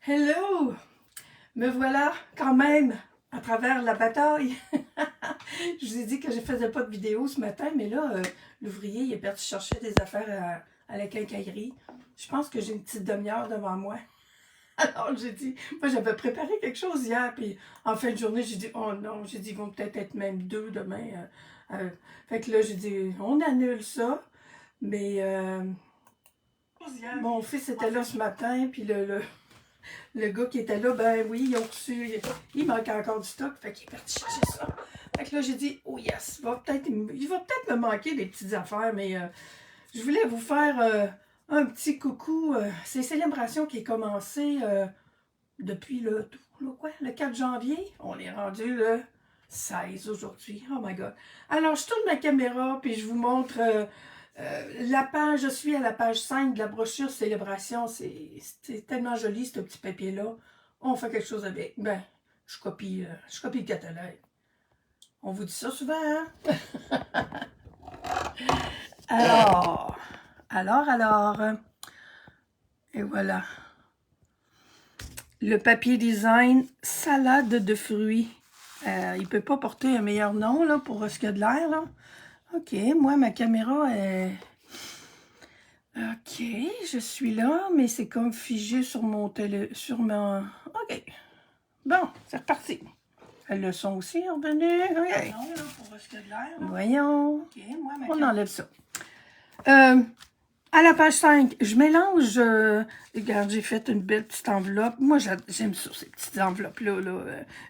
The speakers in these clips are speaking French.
Hello! Me voilà quand même à travers la bataille. Je vous ai dit que je faisais pas de vidéo ce matin, mais là, l'ouvrier il est parti chercher des affaires à la quincaillerie. Je pense que j'ai une petite demi-heure devant moi. Alors j'ai dit, moi j'avais préparé quelque chose hier, puis en fin de journée, j'ai dit, oh non, j'ai dit, ils vont peut-être être même deux demain. Fait que là, j'ai dit, on annule ça, mais mon fils était là ce matin, puis le gars qui était là, ben oui, ils ont reçu. Il manquait encore du stock, fait qu'il est parti chercher ça. Fait que là, j'ai dit, oh yes, il va peut-être me manquer des petites affaires, mais je voulais vous faire un petit coucou. C'est Célébration qui est commencé depuis le 4 janvier. On est rendu le 16 aujourd'hui. Oh my God. Alors, je tourne ma caméra, puis je vous montre la page. Je suis à la page 5 de la brochure Célébration. C'est tellement joli, ce petit papier-là. On fait quelque chose avec. Ben, je copie le catalogue. On vous dit ça souvent, hein? Alors. Et voilà. Le papier design salade de fruits. Il ne peut pas porter un meilleur nom là, pour ce qu'il y a de l'air. Là. OK, moi, ma caméra est... OK, je suis là, mais c'est comme figé sur mon OK. Bon, c'est reparti. Le son aussi est revenu. OK. Voyons. On enlève ça. À la page 5, je mélange... regarde, j'ai fait une belle petite enveloppe. Moi, j'aime ça, ces petites enveloppes-là.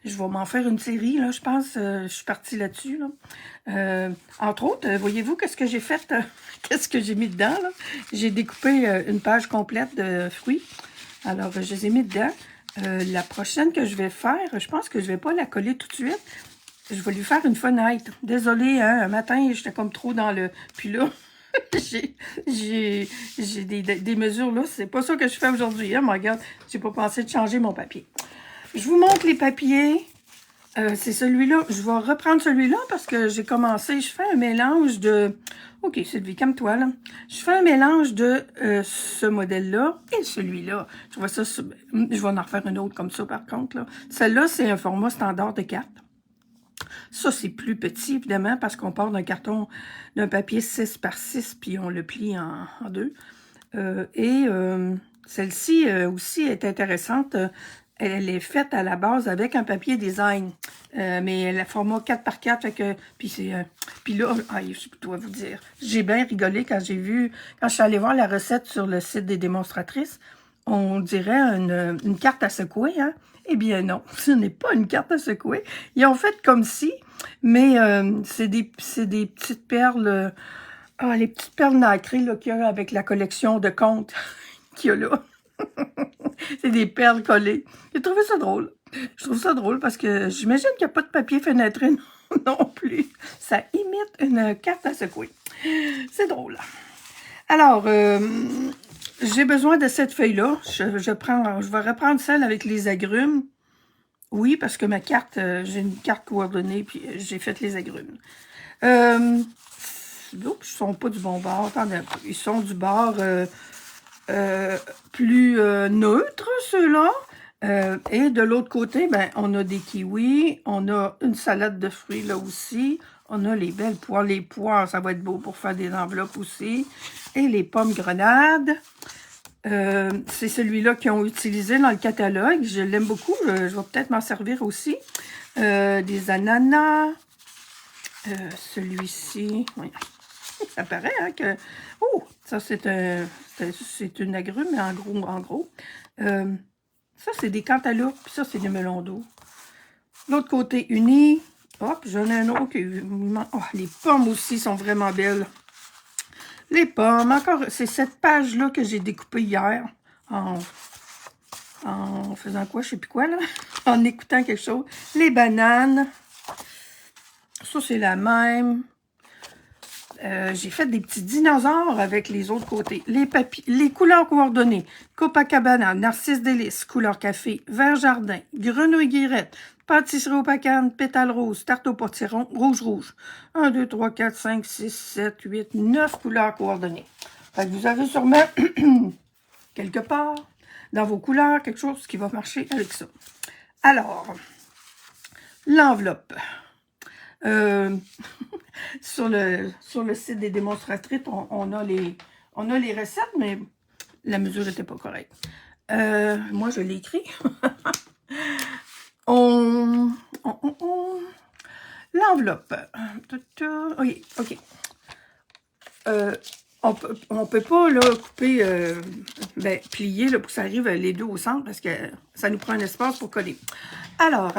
Je vais m'en faire une série, là, je pense. Je suis partie là-dessus. Là. Entre autres, voyez-vous qu'est-ce que j'ai fait? Qu'est-ce que j'ai mis dedans? J'ai découpé une page complète de fruits. Alors, je les ai mis dedans. La prochaine que je vais faire, je pense que je ne vais pas la coller tout de suite. Je vais lui faire une fenêtre. Désolée, hein, un matin, j'étais comme trop dans le... Puis là... j'ai des mesures là, c'est pas ça que je fais aujourd'hui. Hein, regarde, j'ai pas pensé de changer mon papier. Je vous montre les papiers. C'est celui-là. Je vais reprendre celui-là parce que j'ai commencé. Je fais un mélange de... OK, Sylvie, calme-toi, là. Je fais un mélange de ce modèle-là et celui-là. Je vois ça... Je vais en refaire une autre comme ça, par contre. Là. Celle-là, c'est un format standard de 4. Ça, c'est plus petit, évidemment, parce qu'on part d'un carton, d'un papier 6 par 6, puis on le plie en deux. Celle-ci aussi est intéressante. Elle est faite à la base avec un papier design, mais elle a format 4 par 4. Fait que, puis là, je dois vous dire, j'ai bien rigolé quand quand je suis allée voir la recette sur le site des démonstratrices. On dirait une carte à secouer, hein? Eh bien non, ce n'est pas une carte à secouer. Ils ont fait comme si, mais c'est des petites perles, les petites perles nacrées qu'il y a avec la collection de contes qu'il y a là. C'est des perles collées. J'ai trouvé ça drôle. Je trouve ça drôle parce que j'imagine qu'il n'y a pas de papier fenêtré non plus. Ça imite une carte à secouer. C'est drôle. Alors, j'ai besoin de cette feuille-là. Je vais reprendre celle avec les agrumes. Oui, parce que ma carte, j'ai une carte coordonnée, puis j'ai fait les agrumes. Ils sont pas du bon bord. Attendez un peu. Ils sont du bord plus neutre, ceux-là. Et de l'autre côté, ben, on a des kiwis. On a une salade de fruits, là aussi. On a les belles poires. Les poires, ça va être beau pour faire des enveloppes aussi. Et les pommes grenades. C'est celui-là qu'ils ont utilisé dans le catalogue. Je l'aime beaucoup. Je vais peut-être m'en servir aussi. Des ananas. Celui-ci. Oui. Ça paraît hein, que... Oh! Ça, c'est une agrume, mais en gros. Ça, c'est des cantaloupes. Puis ça, c'est des melons d'eau. L'autre côté, uni. Hop, j'en ai un autre. Oh, les pommes aussi sont vraiment belles. Les pommes, encore, c'est cette page-là que j'ai découpée hier en faisant quoi, je sais plus quoi, là, en écoutant quelque chose. Les bananes, ça c'est la même. J'ai fait des petits dinosaures avec les autres côtés. Les couleurs coordonnées. Copacabana, Narcisse délice, couleur café, vert jardin, grenouille guirette, pâtisserie au pacane, pétale rose, tarte au potiron, rouge. 1, 2, 3, 4, 5, 6, 7, 8, 9 couleurs coordonnées. Fait que vous avez sûrement, quelque part, dans vos couleurs, quelque chose qui va marcher avec ça. Alors, l'enveloppe. Sur le site des démonstratrices, on a les recettes, mais la mesure n'était pas correcte. Moi, je l'ai écrit. L'enveloppe. Oui, OK. On peut pas là, couper, plier là, pour que ça arrive les deux au centre parce que ça nous prend un espace pour coller. Alors,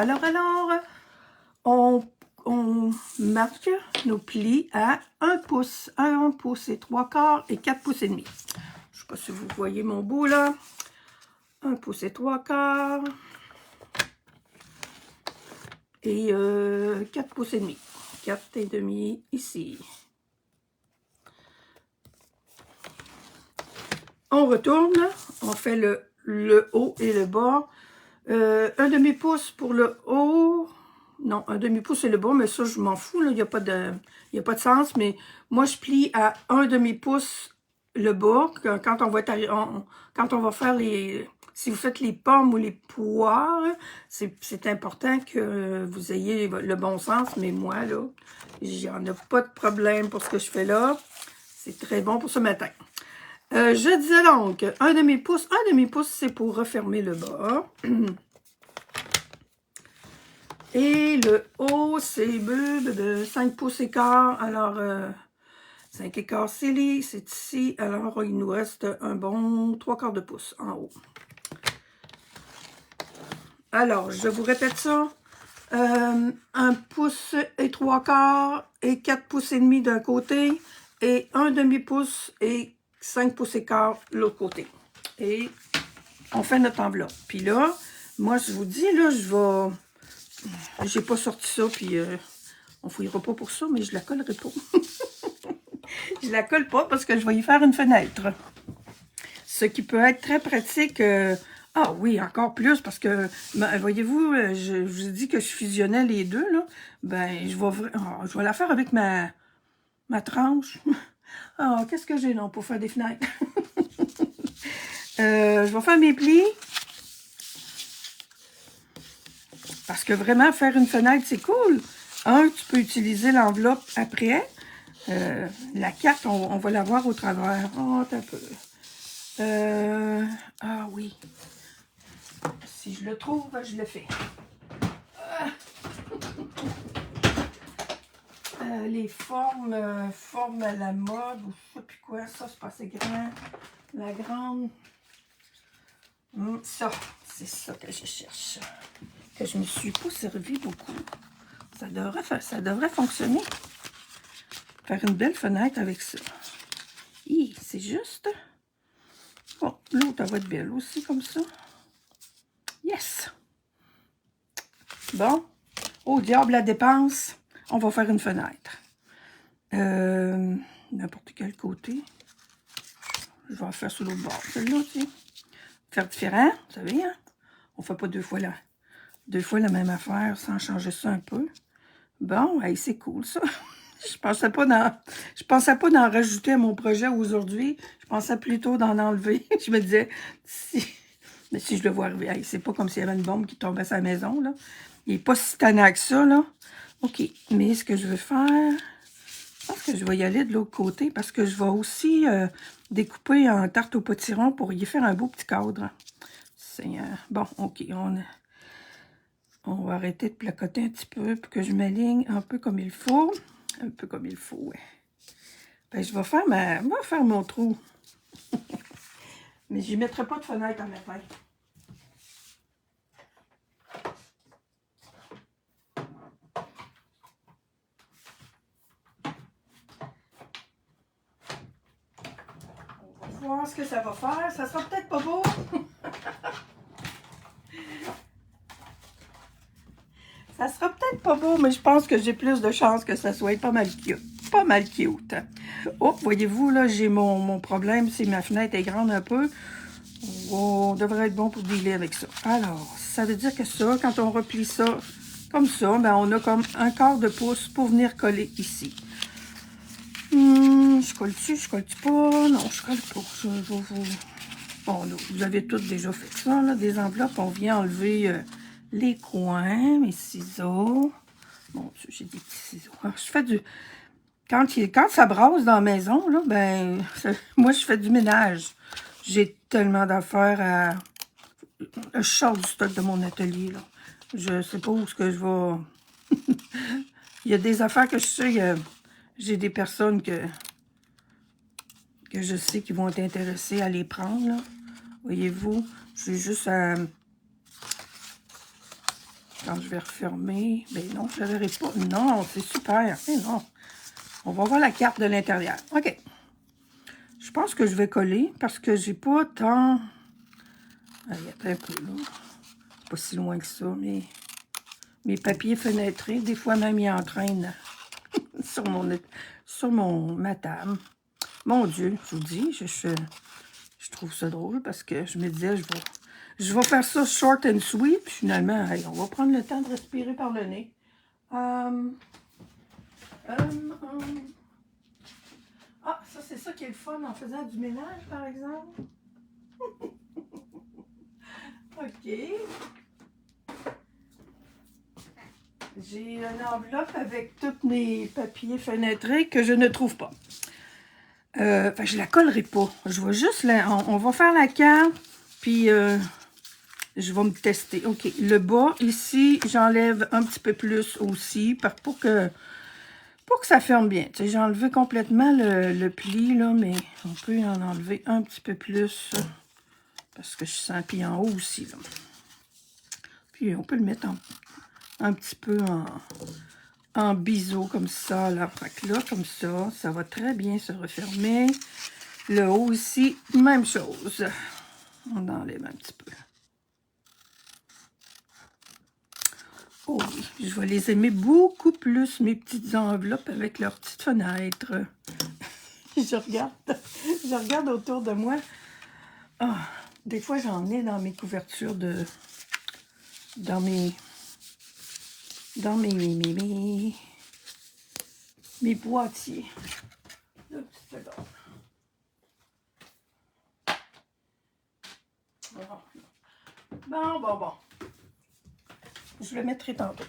on marque nos plis à 1 pouce, 1 pouce et 3/4 et 4 pouces et demi. Je ne sais pas si vous voyez mon bout là. 1 pouce et 3/4 et 4 pouces et demi. 4 et demi ici. On retourne, on fait le haut et le bas. 1 demi-pouce pour le haut. Non, 1 demi-pouce et le bas, mais ça, je m'en fous. Il n'y a pas de sens. Mais moi, je plie à 1 demi-pouce le bas. Quand on va faire les... Si vous faites les pommes ou les poires, c'est important que vous ayez le bon sens. Mais moi, là, j'en ai pas de problème pour ce que je fais là. C'est très bon pour ce matin. Je disais donc, 1 demi-pouce. 1 demi-pouce, c'est pour refermer le bas. Et le haut, c'est 5 pouces et quart. Alors, 5 et quart, c'est ici. Alors, il nous reste un bon 3/4 de pouce en haut. Alors, je vous répète ça. 1 pouce et 3/4 et 4 pouces et demi d'un côté. Et 1 demi-pouce et 5 pouces et quart l'autre côté. Et on fait notre enveloppe. Puis là, moi, je vous dis, là, j'ai pas sorti ça, puis on fouillera pas pour ça, mais je la collerai pas. Je la colle pas parce que je vais y faire une fenêtre. Ce qui peut être très pratique. Ah oui, encore plus, parce que, voyez-vous, je vous ai dit que je fusionnais les deux, là. Ben, je vais la faire avec ma tranche. Ah, qu'est-ce que j'ai, non, pour faire des fenêtres? Je vais faire mes plis. Parce que vraiment, faire une fenêtre, c'est cool. Tu peux utiliser l'enveloppe après. La carte, on va la voir au travers. Oh, t'as peu. Ah oui. Si je le trouve, je le fais. Les formes à la mode, ou je sais plus quoi, ça c'est pas assez grand. La grande. Ça, c'est ça que je cherche. Que je me suis pas servi beaucoup. Ça devrait fonctionner. Faire une belle fenêtre avec ça. C'est juste. Bon, l'autre va être belle aussi comme ça. Yes! Bon, au diable la dépense, on va faire une fenêtre. N'importe quel côté. Je vais en faire sur l'autre bord. Celle-là, tu sais. Faire différent, vous savez, hein? On ne fait pas deux fois la même affaire sans changer ça un peu. Bon, hey, c'est cool ça. Je pensais pas d'en rajouter à mon projet aujourd'hui. Je pensais plutôt d'en enlever. Je me disais, si je le vois arriver, hey, c'est pas comme s'il y avait une bombe qui tombait sur la maison, là. Il n'est pas si tannant que ça, là. OK, mais ce que je veux faire, je pense que je vais y aller de l'autre côté parce que je vais aussi découper en tarte au potiron pour y faire un beau petit cadre. Bon, OK, on va arrêter de placoter un petit peu pour que je m'aligne un peu comme il faut. Un peu comme il faut, ouais. Ben, je vais faire mon trou. Mais je n'y mettrai pas de fenêtre en matin. On va voir ce que ça va faire. Ça sera peut-être pas beau. Ça sera peut-être pas beau, mais je pense que j'ai plus de chances que ça soit pas mal cute. Pas mal cute. Oh, voyez-vous, là, j'ai mon problème. Si ma fenêtre est grande un peu, on devrait être bon pour dealer avec ça. Alors, ça veut dire que ça, quand on replie ça comme ça, ben on a comme 1/4 de pouce pour venir coller ici. Je colle-tu? Je colle-tu pas? Non, je colle pas. Bon, vous avez toutes déjà fait ça, là, des enveloppes. On vient enlever les coins, mes ciseaux. Mon Dieu, j'ai des petits ciseaux. Alors, je fais du... Quand ça brasse dans la maison, là, ben, moi, je fais du ménage. J'ai tellement d'affaires à... Je sors du stock de mon atelier, là. Je sais pas où est-ce que je vais... Il y a des affaires que je sais, j'ai des personnes que je sais qui vont être intéressées à les prendre, là. Voyez-vous, j'ai juste à... Quand je vais refermer... Ben non, je ne verrai pas. Non, c'est super. Mais non. On va voir la carte de l'intérieur. OK. Je pense que je vais coller parce que j'ai pas tant... Allez, attends un peu, là. Pas si loin que ça, mais... Mes papiers fenêtrés, des fois même, ils entraînent sur ma table. Mon Dieu, je vous dis, je trouve ça drôle parce que je me disais, je vais faire ça short and sweet. Puis finalement, allez, on va prendre le temps de respirer par le nez. Ah, ça, c'est ça qui est le fun en faisant du ménage, par exemple. OK. J'ai une enveloppe avec tous mes papiers fenêtrés que je ne trouve pas. Enfin, je la collerai pas. Je vais juste on va faire la carte, puis je vais me tester. OK. Le bas, ici, j'enlève un petit peu plus aussi pour que ça ferme bien. Tu sais, j'ai enlevé complètement le pli, là, mais on peut en enlever un petit peu plus parce que je sens, puis en haut aussi, là. Puis on peut le mettre un petit peu en biseau comme ça, là. Fait que là, comme ça va très bien se refermer. Le haut ici, même chose. On enlève un petit peu. Oh oui, je vais les aimer beaucoup plus, mes petites enveloppes avec leurs petites fenêtres. je regarde autour de moi. Ah, des fois, j'en ai dans mes couvertures dans mes boîtiers. Une petite seconde. Bon. Je le mettrai tantôt.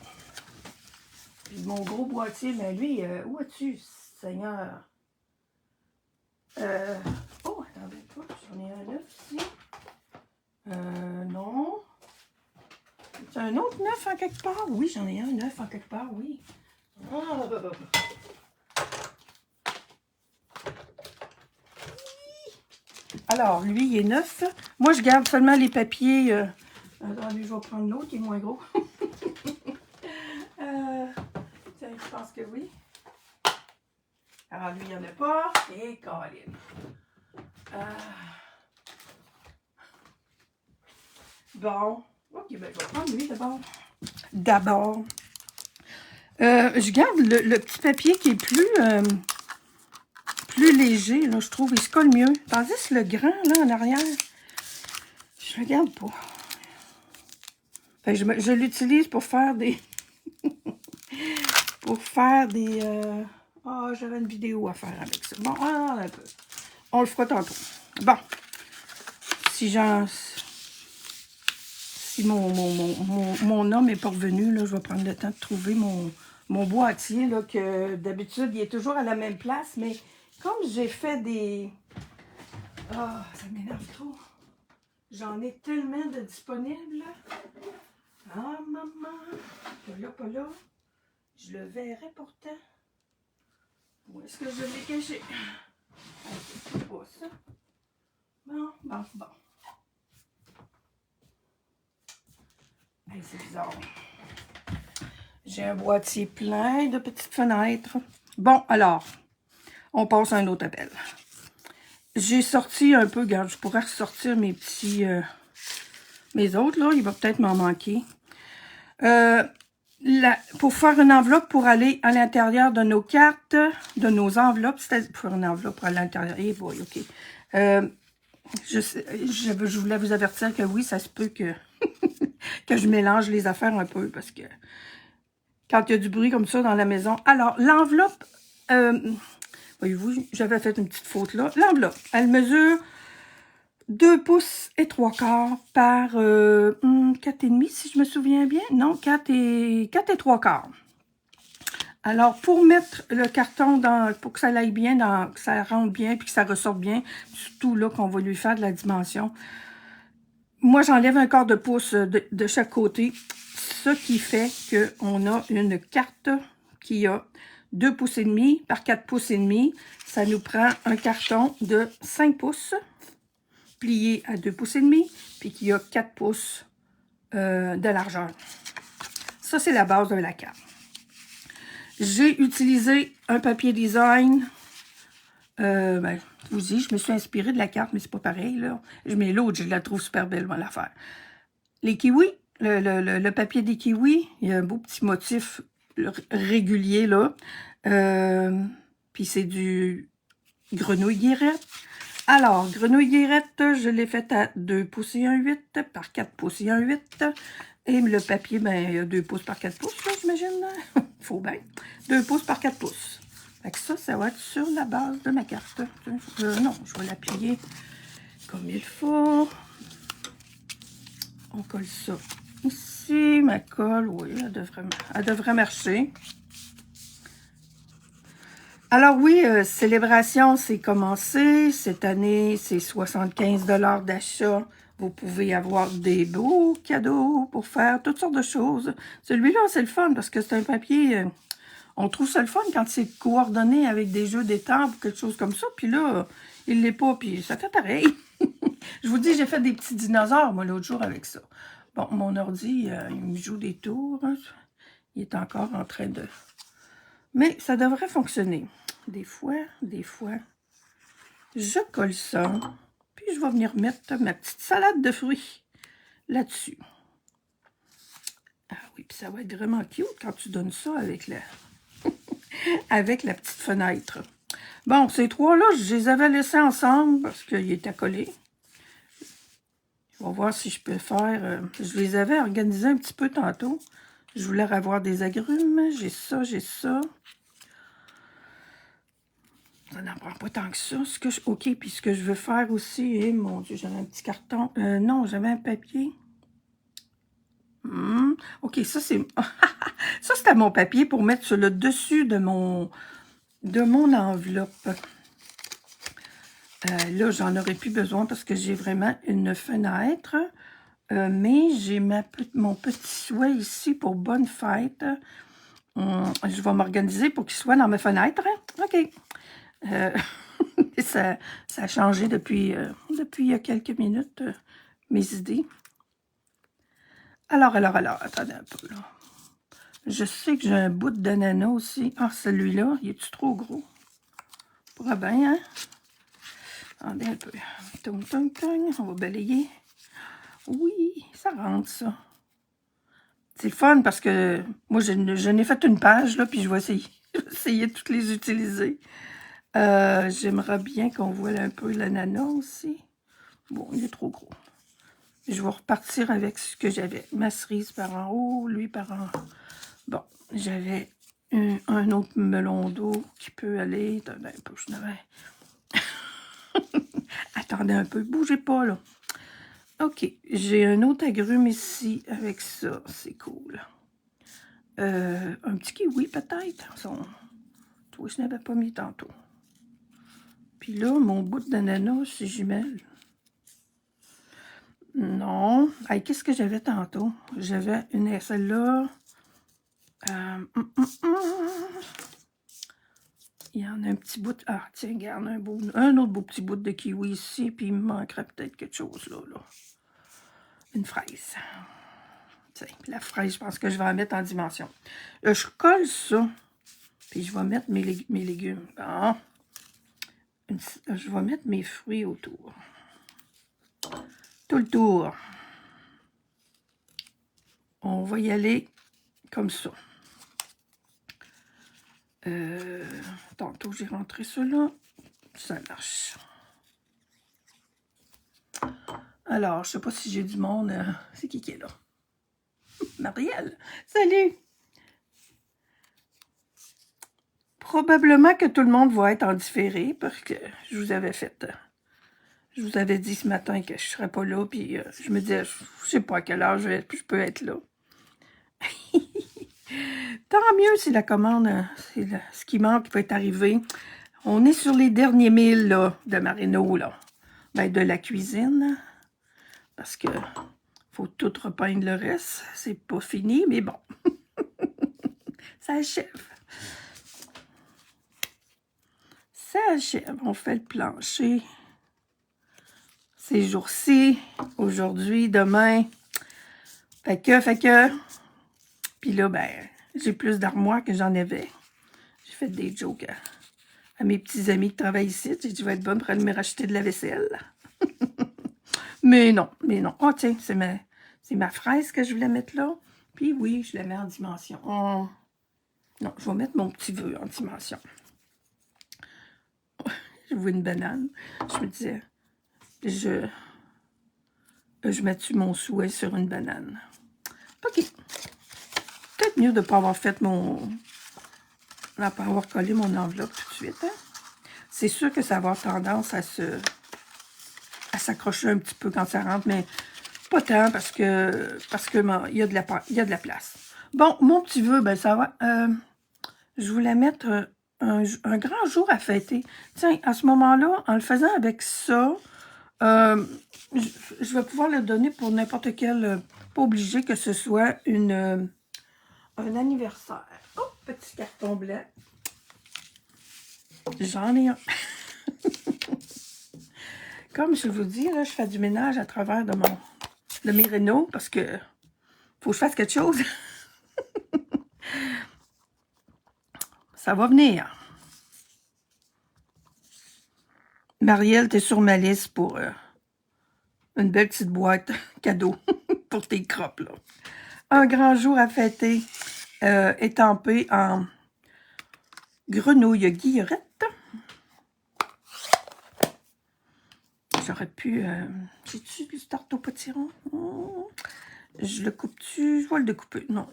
Puis mon gros boîtier, mais lui, où as-tu, Seigneur? Oh, attendez pas, j'en ai un neuf ici. Non. C'est un autre neuf en quelque part? Oui, j'en ai un neuf en quelque part, oui. Alors, lui, il est neuf. Moi, je garde seulement les papiers. Attendez, je vais prendre l'autre qui est moins gros. Tiens, je pense que oui. Alors, lui, il n'y en a pas. Et Colin. Bon. OK, ben, je vais prendre lui d'abord. Je garde le petit papier qui est plus léger, là, je trouve. Il se colle mieux. Tandis que le grand, là, en arrière, je le garde pas. Fait que je l'utilise pour faire des... j'avais une vidéo à faire avec ça. Bon, un peu. On le fera tantôt. Bon. Si mon homme n'est pas revenu, là, je vais prendre le temps de trouver mon boîtier, là, que d'habitude, il est toujours à la même place, mais comme j'ai fait des... Ah, ça m'énerve trop. J'en ai tellement de disponibles, là. Ah, maman. Pas là. Je le verrai pourtant. Où est-ce que je l'ai caché? C'est pas ça. Bon. Hey, c'est bizarre. J'ai un boîtier plein de petites fenêtres. Bon, alors, on passe à un autre appel. J'ai sorti un peu, regarde, je pourrais ressortir mes petits... mes autres, là, il va peut-être m'en manquer. Pour faire une enveloppe pour aller à l'intérieur de nos cartes, de nos enveloppes, c'est-à-dire pour une enveloppe pour aller à l'intérieur. Eh boy, OK. Je voulais vous avertir que oui, ça se peut que, que je mélange les affaires un peu, parce que quand il y a du bruit comme ça dans la maison. Alors, l'enveloppe, voyez-vous, j'avais fait une petite faute là. L'enveloppe, elle mesure 2 pouces et 3 quarts par 4,5 si je me souviens bien. Non, 4 et 3 quarts. Alors, pour mettre le carton dans, pour que ça aille bien, que ça rentre bien, puis que ça ressorte bien, surtout là qu'on va lui faire de la dimension, moi j'enlève un quart de pouce de chaque côté, ce qui fait qu'on a une carte qui a 2 pouces et demi par 4 pouces et demi. Ça nous prend un carton de 5 pouces, plié à 2 pouces et demi, puis qui a 4 pouces de largeur. Ça, c'est la base de la carte. J'ai utilisé un papier design. Je vous dis, je me suis inspirée de la carte, mais c'est pas pareil, là. Mais l'autre, je la trouve super belle, moi, l'affaire. Les kiwis, le papier des kiwis, il y a un beau petit motif régulier, là. Puis c'est du grenouille guirette. Alors, grenouille guirette, je l'ai faite à 2 pouces et 1,8 par 4 pouces et 1,8. Et le papier, ben, 2 pouces par 4 pouces, là, j'imagine. Faut bien. 2 pouces par 4 pouces. Fait que ça va être sur la base de ma carte. Non, je vais la plier comme il faut. On colle ça ici. Ma colle, oui, elle devrait marcher. Alors oui, Célébration, c'est commencé. Cette année, c'est 75 $ d'achat. Vous pouvez avoir des beaux cadeaux pour faire toutes sortes de choses. Celui-là, c'est le fun parce que c'est un papier... on trouve ça le fun quand c'est coordonné avec des jeux d'étampes ou quelque chose comme ça. Puis là, il l'est pas, puis ça fait pareil. Je vous dis, j'ai fait des petits dinosaures, moi, l'autre jour avec ça. Bon, mon ordi, il me joue des tours. Hein. Il est encore en train de... Mais ça devrait fonctionner. Des fois, je colle ça. Puis je vais venir mettre ma petite salade de fruits là-dessus. Ah oui, puis ça va être vraiment cute quand tu donnes ça avec la, avec la petite fenêtre. Bon, ces trois-là, je les avais laissés ensemble parce qu'ils étaient collés. Je vais voir si je peux faire... je les avais organisés un petit peu tantôt. Je voulais avoir des agrumes. J'ai ça, j'ai ça. Ça n'en prend pas tant que ça. OK, puis ce que je veux faire aussi... mon Dieu, j'avais un petit carton. Non, j'avais un papier. OK, ça, c'est... ça, c'était mon papier pour mettre sur le dessus de mon enveloppe. Là, j'en aurais plus besoin parce que j'ai vraiment une fenêtre. Mais j'ai mon petit souhait ici pour bonne fête. Je vais m'organiser pour qu'il soit dans ma fenêtre. Hein? OK. Ça a changé depuis il y a quelques minutes, mes idées. Alors, attendez un peu, là. Je sais que j'ai un bout d'ananas aussi. Ah, celui-là, il est-tu trop gros? Pas bien, hein? Attendez un peu. Tung, tung, tung. On va balayer. Oui, ça rentre, ça. C'est fun parce que moi, je n'ai fait une page, là, puis je vais essayer de toutes les utiliser. J'aimerais bien qu'on voit un peu l'ananas aussi. Bon, il est trop gros. Je vais repartir avec ce que j'avais. Ma cerise par en haut, lui par en... Bon, j'avais un autre melon d'eau qui peut aller... Attendez un peu, je n'avais... Attendez un peu, bougez pas, là. OK, j'ai un autre agrume ici avec ça. C'est cool. Un petit kiwi, peut-être. Toi, je n'avais pas mis tantôt. Puis là, mon bout d'ananas, si j'y mets... Non. Hey, qu'est-ce que j'avais tantôt? J'avais celle-là. Il y en a un petit bout. Ah, tiens, regarde, un autre beau petit bout de kiwi ici. Puis il me manquerait peut-être quelque chose là. Une fraise. Tiens, la fraise, je pense que je vais en mettre en dimension. Là, je colle ça. Puis je vais mettre mes légumes. Bon. Je vais mettre mes fruits autour. Tout le tour. On va y aller comme ça. Tantôt, j'ai rentré cela. Ça marche. Alors, je sais pas si j'ai du monde. C'est qui est là? Marielle. Salut! Probablement que tout le monde va être en différé parce que je vous avais fait Je vous avais dit ce matin que je ne serais pas là, puis je me disais, je ne sais pas à quelle heure je peux être là. Tant mieux si la commande, ce qui manque peut être arrivé. On est sur les derniers 1000 là, de Marino, là. Ben, de la cuisine. Parce que faut tout repeindre le reste. C'est pas fini, mais bon. Ça achève. Ça achève. On fait le plancher. Ces jours-ci, aujourd'hui, demain. Fait que. Puis là, ben, j'ai plus d'armoires que j'en avais. J'ai fait des jokes à mes petits amis qui travaillent ici. J'ai dit, je vais être bonne pour aller me racheter de la vaisselle. mais non. Oh, tiens, c'est ma fraise que je voulais mettre là. Puis oui, je la mets en dimension. Oh. Non, je vais mettre mon petit vœu en dimension. Je vois une banane. Je me disais, je mets-tu mon souhait sur une banane? OK. Peut-être mieux de ne pas avoir fait de pas avoir collé mon enveloppe tout de suite. Hein? C'est sûr que ça va avoir tendance à s'accrocher un petit peu quand ça rentre, mais pas tant parce que il y a de la place. Bon, mon petit vœu, ben ça va. Je voulais mettre un grand jour à fêter. Tiens, à ce moment-là, en le faisant avec ça, je vais pouvoir le donner pour n'importe quel... pas obligé que ce soit un anniversaire. Oh, petit carton blanc. J'en ai un. Comme je vous dis, là, je fais du ménage à travers de mes rénaux parce que faut que je fasse quelque chose. Ça va venir. Marielle, t'es sur ma liste pour une belle petite boîte cadeau pour tes croppes, là. Un grand jour à fêter, étampé en grenouille guillerette. J'aurais pu... J'ai-tu du tarte au potiron? Je le coupe-tu? Je vais le découper. Non,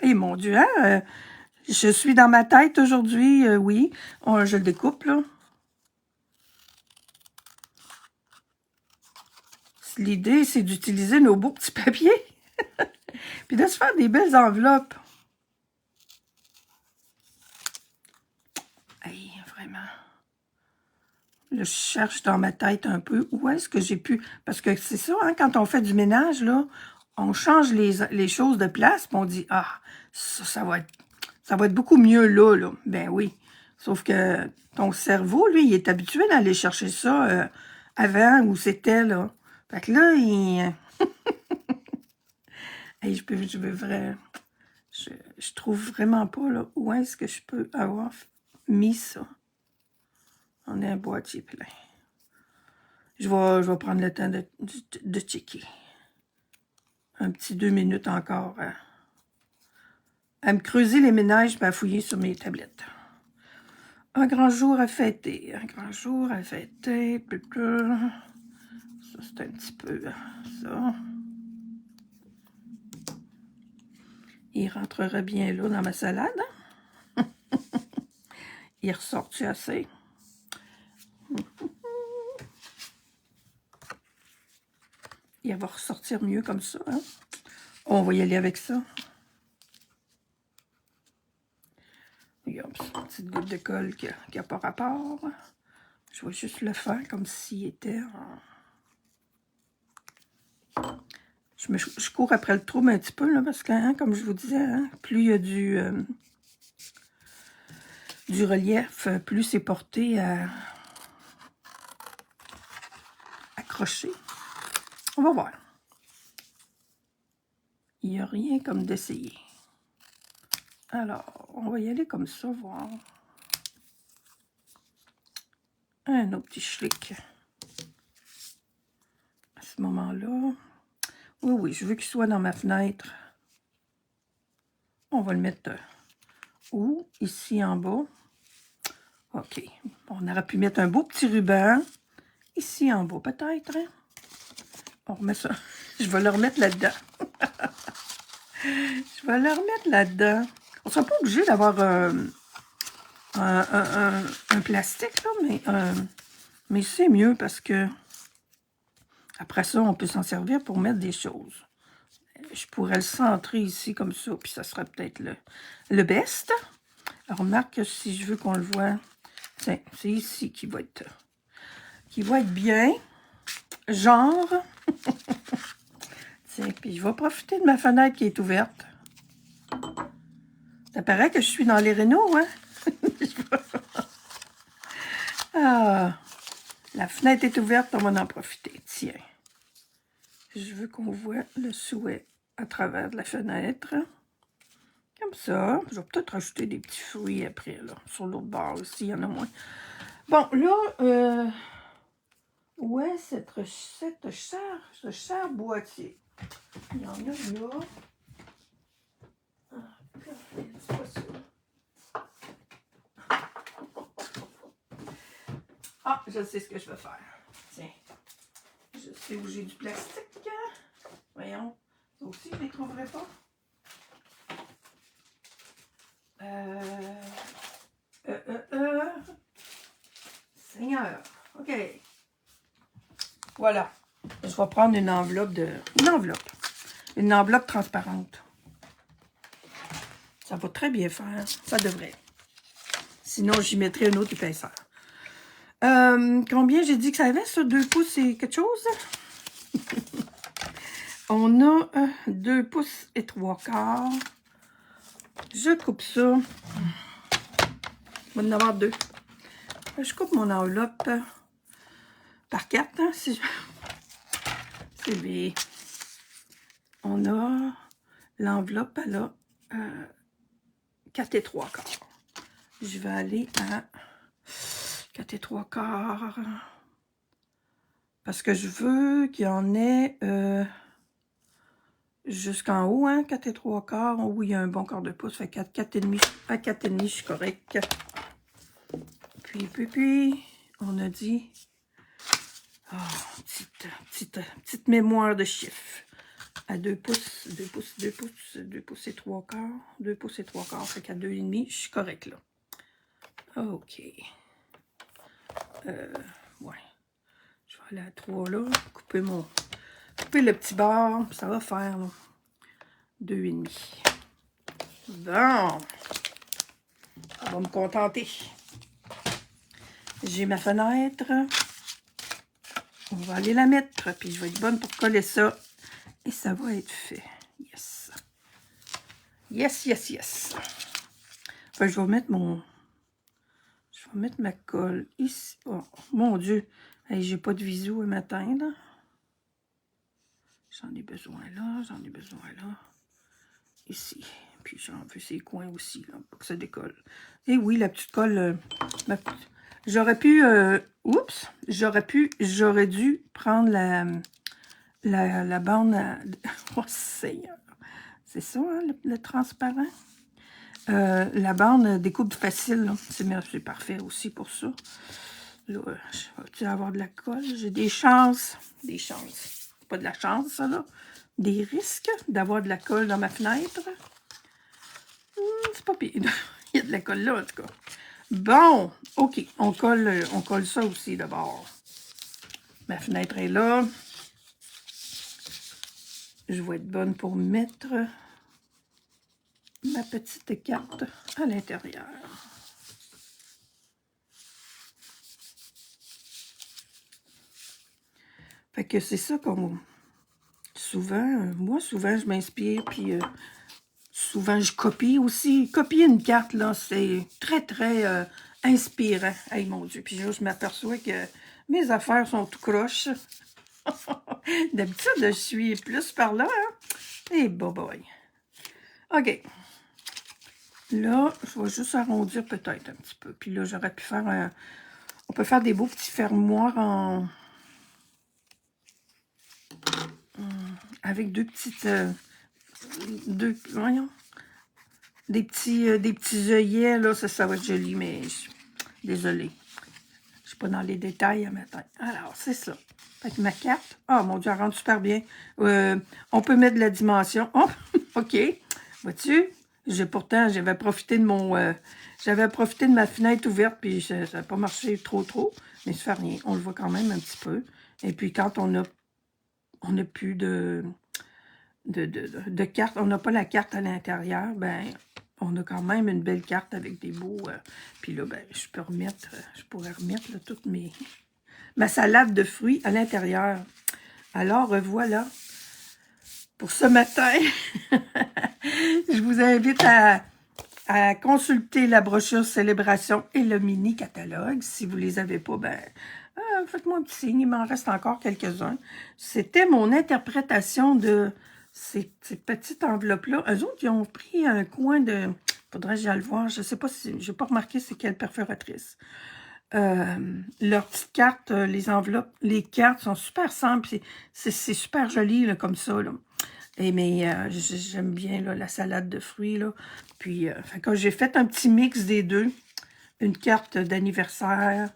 eh mon Dieu, hein? Je suis dans ma tête aujourd'hui, oui. Je le découpe, là. L'idée, c'est d'utiliser nos beaux petits papiers. Puis de se faire des belles enveloppes. Hey, vraiment. Là, je cherche dans ma tête un peu où est-ce que j'ai pu... Parce que c'est ça, hein, quand on fait du ménage, là, on change les choses de place, puis on dit, ah, ça va être beaucoup mieux là. Ben oui. Sauf que ton cerveau, lui, il est habitué d'aller chercher ça avant où c'était, là. Fait que là, il... hey, je trouve vraiment pas, là, où est-ce que je peux avoir mis ça. On a un boîtier plein. Je vais prendre le temps de checker. Un petit 2 minutes encore à me creuser les ménages et à fouiller sur mes tablettes. Un grand jour à fêter. Un grand jour à fêter. Ça, c'est un petit peu ça. Il rentrerait bien là dans ma salade. Hein? Il ressort-tu assez? Il va ressortir mieux comme ça. Hein? On va y aller avec ça. Regarde, une petite goutte de colle qui n'a pas rapport. Je vais juste le faire comme s'il était en... Je cours après le trou un petit peu, là, parce que, hein, comme je vous disais, hein, plus il y a du relief, plus c'est porté à accrocher. On va voir. Il n'y a rien comme d'essayer. Alors, on va y aller comme ça, voir. Un autre petit schlick. À ce moment-là, oui, je veux qu'il soit dans ma fenêtre. On va le mettre où? Ici en bas. OK. On aurait pu mettre un beau petit ruban. Ici en bas, peut-être. Hein? On remet ça. Je vais le remettre là-dedans. Je vais le remettre là-dedans. On ne sera pas obligé d'avoir un plastique, là, mais Mais c'est mieux parce que après ça, on peut s'en servir pour mettre des choses. Je pourrais le centrer ici comme ça, puis ça serait peut-être le best. Alors, remarque que si je veux qu'on le voit, tiens, c'est ici qui va être bien. Genre. Tiens, puis je vais profiter de ma fenêtre qui est ouverte. Ça paraît que je suis dans les rénaux, hein? Ah, la fenêtre est ouverte, on va en profiter. Tiens. Je veux qu'on voit le souhait à travers de la fenêtre. Comme ça. Je vais peut-être rajouter des petits fruits après, là. Sur l'autre bord aussi, il y en a moins. Bon, là, où est ce cher boîtier? Il y en a là. Ah, c'est pas ça. Ah, je sais ce que je vais faire. Tiens. Je sais où j'ai du plastique. Voyons. Ça aussi, je ne les trouverai pas. Seigneur. OK. Voilà. Je vais prendre une enveloppe. Une enveloppe transparente. Ça va très bien faire. Ça devrait. Sinon, j'y mettrai une autre épaisseur. Combien j'ai dit que ça avait, ça? 2 pouces et quelque chose? On a 2 pouces et 3/4. Je coupe ça. Je vais en avoir 2. Je coupe mon enveloppe par 4. Hein, si je... C'est bien. On a l'enveloppe, elle a 4 et 3/4. Je vais aller à 4 et 3/4. Parce que je veux qu'il y en ait jusqu'en haut, hein, 4 et 3/4. Oui, il y a un bon quart de pouce. Fait 4,5. À 4,5, je suis correct. Puis, on a dit... Oh, petite mémoire de chiffres. À 2 pouces, 2 pouces, 2 pouces, 2 pouces et 3/4. 2 pouces et 3/4, fait qu'à 2,5, je suis correct là. OK. Ouais. Je vais aller à 3 là. Couper le petit bord. Ça va faire, là. 2,5. Bon. Ça va me contenter. J'ai ma fenêtre. On va aller la mettre. Puis je vais être bonne pour coller ça. Et ça va être fait. Yes. Yes, yes, yes. Enfin, je vais mettre ma colle ici. Oh, mon Dieu. Hey, j'ai pas de visu à m'atteindre. J'en ai besoin là. J'en ai besoin là. Ici. Puis j'en veux ces coins aussi, là, pour que ça décolle. Et oui, la petite colle. J'aurais pu... oups! J'aurais dû prendre la bande à... Oh, Seigneur! C'est ça, hein, le transparent? La bande découpe facile, c'est parfait aussi pour ça. Là, je vais-tu avoir de la colle? J'ai des chances. Des chances. Pas de la chance, ça, là. Des risques d'avoir de la colle dans ma fenêtre. C'est pas pire. Il y a de la colle là, en tout cas. Bon, OK. On colle ça aussi d'abord. Ma fenêtre est là. Je vais être bonne pour mettre ma petite carte à l'intérieur. Fait que c'est ça qu'on... Souvent, je m'inspire, puis souvent, je copie aussi. Copier une carte, là, c'est très, très inspirant. Hey, mon Dieu, puis là, je m'aperçois que mes affaires sont tout croches. D'habitude, je suis plus par là, hein? Et boy. OK. Là, je vais juste arrondir peut-être un petit peu. Puis là, j'aurais pu faire un... On peut faire des beaux petits fermoirs en... avec deux petites... voyons. Des petits œillets, là, ça va être joli, mais... Désolée. Je ne suis pas dans les détails à matin. Alors, c'est ça. Fait que ma carte... Oh, mon Dieu, elle rentre super bien. On peut mettre de la dimension. Oh, OK. Vois-tu? J'avais profité de ma fenêtre ouverte, puis ça n'a pas marché trop. mais ça fait rien. On le voit quand même un petit peu. Et puis, quand on a plus de carte, on n'a pas la carte à l'intérieur, ben on a quand même une belle carte avec des beaux... puis là, ben, je pourrais remettre là, toute ma salade de fruits à l'intérieur. Alors, voilà. Pour ce matin, je vous invite à consulter la brochure Célébration et le mini-catalogue. Si vous ne les avez pas, ben, faites-moi un petit signe, il m'en reste encore quelques-uns. C'était mon interprétation de ces petites enveloppes-là. Eux autres, ils ont pris un coin de... Faudrait que j'aille le voir. Je ne sais pas si... Je n'ai pas remarqué c'est quelle perforatrice. Leurs petites cartes, les enveloppes, les cartes sont super simples. C'est super joli là, comme ça. Là. Mais j'aime bien là, la salade de fruits. Là. Puis, quand j'ai fait un petit mix des deux, une carte d'anniversaire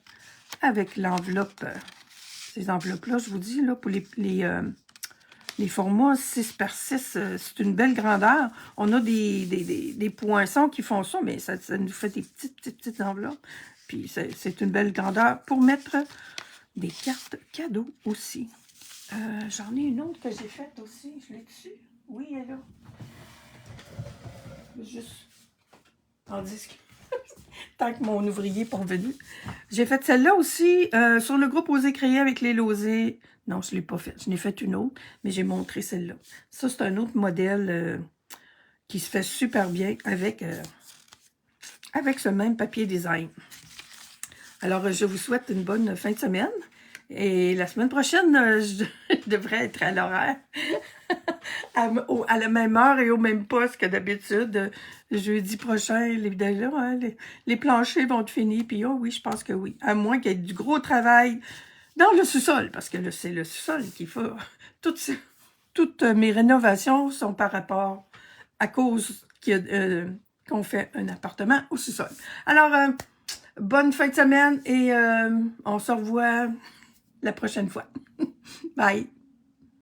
avec l'enveloppe, ces enveloppes-là, je vous dis, là, pour les formats 6 par 6, c'est une belle grandeur. On a des poinçons qui font ça, mais ça nous fait des petites enveloppes. Puis c'est une belle grandeur pour mettre des cartes cadeaux aussi. J'en ai une autre que j'ai faite aussi. Je l'ai dessus. Oui, elle est là. Juste en disque. Tant que mon ouvrier n'est pas revenu. J'ai fait celle-là aussi sur le groupe Oser créer avec les losés. Non, je ne l'ai pas faite. Je n'ai fait une autre, mais j'ai montré celle-là. Ça, c'est un autre modèle qui se fait super bien avec ce même papier design. Alors, je vous souhaite une bonne fin de semaine. Et la semaine prochaine, je devrais être à l'horaire, à la même heure et au même poste que d'habitude. Jeudi prochain, les planchers vont être finis. Puis, oh oui, je pense que oui. À moins qu'il y ait du gros travail dans le sous-sol, parce que c'est le sous-sol qu'il faut. Toutes mes rénovations sont par rapport à cause qu'on fait un appartement au sous-sol. Alors, bonne fin de semaine et on se revoit la prochaine fois. Bye!